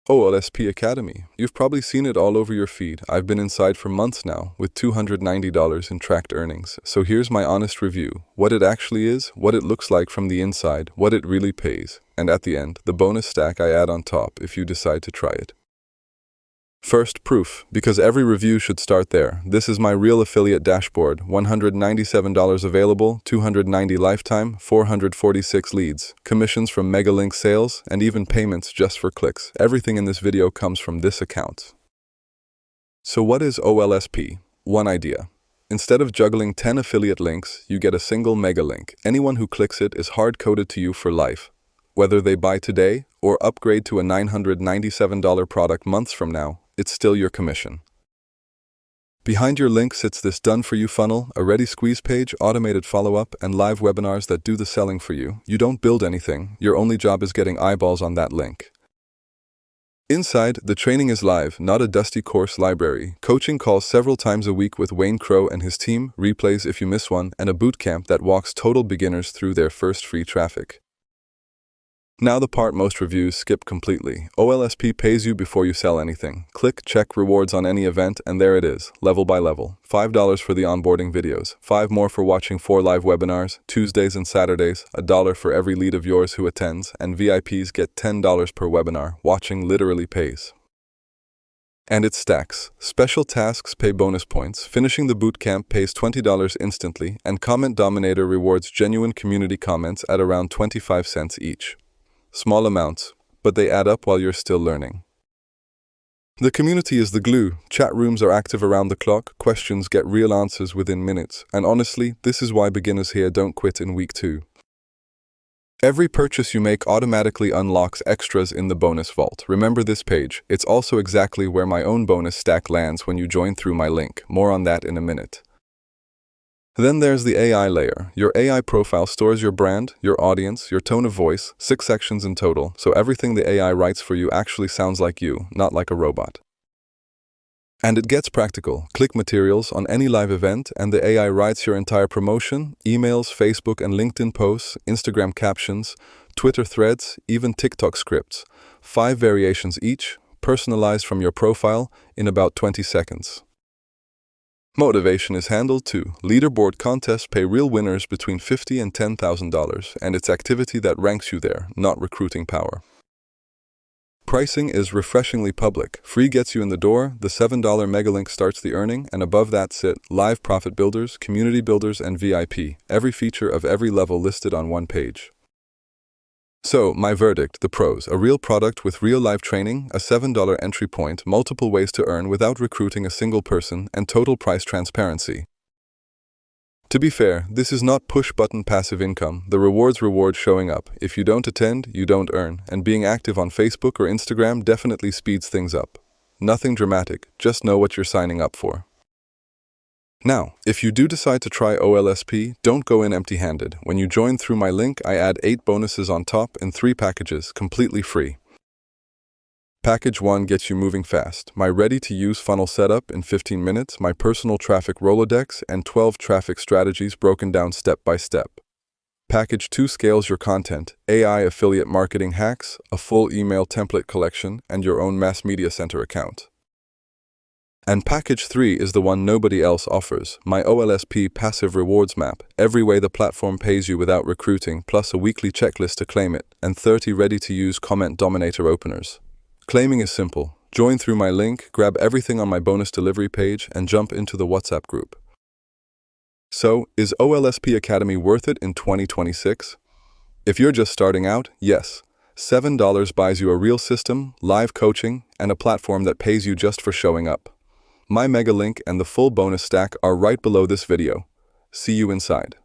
OLSP Academy. You've probably seen it all over your feed. I've been inside for months now with $290 in tracked earnings. So here's my honest review. What it actually is, what it looks like from the inside, what it really pays, and at the end, the bonus stack I add on top if you decide to try it. First, proof, because every review should start there. This is my real affiliate dashboard. $197 available, 290 lifetime, 446 leads, commissions from mega-link sales, and even payments just for clicks. Everything in this video comes from this account. So what is OLSP? One idea. Instead of juggling 10 affiliate links, you get a single mega link. Anyone who clicks it is hard-coded to you for life. Whether they buy today or upgrade to a $997 product months from now, it's still your commission. Behind your link sits this done-for-you funnel, a ready squeeze page, automated follow-up, and live webinars that do the selling for you. You don't build anything. Your only job is getting eyeballs on that link. Inside, the training is live, not a dusty course library. Coaching calls several times a week with Wayne Crow and his team, replays if you miss one, and a bootcamp that walks total beginners through their first free traffic. Now the part most reviews skip completely. OLSP pays you before you sell anything. Click, check rewards on any event, and there it is, level by level. $5 for the onboarding videos, $5 more for watching 4 live webinars, Tuesdays and Saturdays, $1 for every lead of yours who attends, and VIPs get $10 per webinar. Watching literally pays. And it stacks. Special tasks pay bonus points, finishing the bootcamp pays $20 instantly, and Comment Dominator rewards genuine community comments at around 25 cents each. Small amounts, but they add up while you're still learning. The community is the glue. Chat rooms are active around the clock, questions get real answers within minutes, and honestly, this is why beginners here don't quit in week 2. Every purchase you make automatically unlocks extras in the bonus vault. Remember this page, it's also exactly where my own bonus stack lands when you join through my link. More on that in a minute. Then there's the AI layer. Your AI profile stores your brand, your audience, your tone of voice, 6 sections in total, so everything the AI writes for you actually sounds like you, not like a robot. And it gets practical. Click materials on any live event, and the AI writes your entire promotion, emails, Facebook and LinkedIn posts, Instagram captions, Twitter threads, even TikTok scripts. 5 variations each, personalized from your profile, in about 20 seconds. Motivation is handled too. Leaderboard contests pay real winners between $50,000 and $10,000, and it's activity that ranks you there, not recruiting power. Pricing is refreshingly public. Free gets you in the door, the $7 megalink starts the earning, and above that sit live profit builders, community builders, and VIP, every feature of every level listed on one page. So, my verdict, the pros, a real product with real live training, a $7 entry point, multiple ways to earn without recruiting a single person, and total price transparency. To be fair, this is not push-button passive income. The rewards reward showing up. If you don't attend, you don't earn, and being active on Facebook or Instagram definitely speeds things up. Nothing dramatic, just know what you're signing up for. Now, if you do decide to try OLSP, don't go in empty-handed. When you join through my link, I add 8 bonuses on top in 3 packages, completely free. Package 1 gets you moving fast. My ready-to-use funnel setup in 15 minutes, my personal traffic Rolodex, and 12 traffic strategies broken down step by step. Package 2 scales your content, AI affiliate marketing hacks, a full email template collection, and your own mass media center account. And package 3 is the one nobody else offers, my OLSP passive rewards map, every way the platform pays you without recruiting, plus a weekly checklist to claim it, and 30 ready-to-use Comment Dominator openers. Claiming is simple. Join through my link, grab everything on my bonus delivery page, and jump into the WhatsApp group. So, is OLSP Academy worth it in 2026? If you're just starting out, yes. $7 buys you a real system, live coaching, and a platform that pays you just for showing up. My mega link and the full bonus stack are right below this video. See you inside.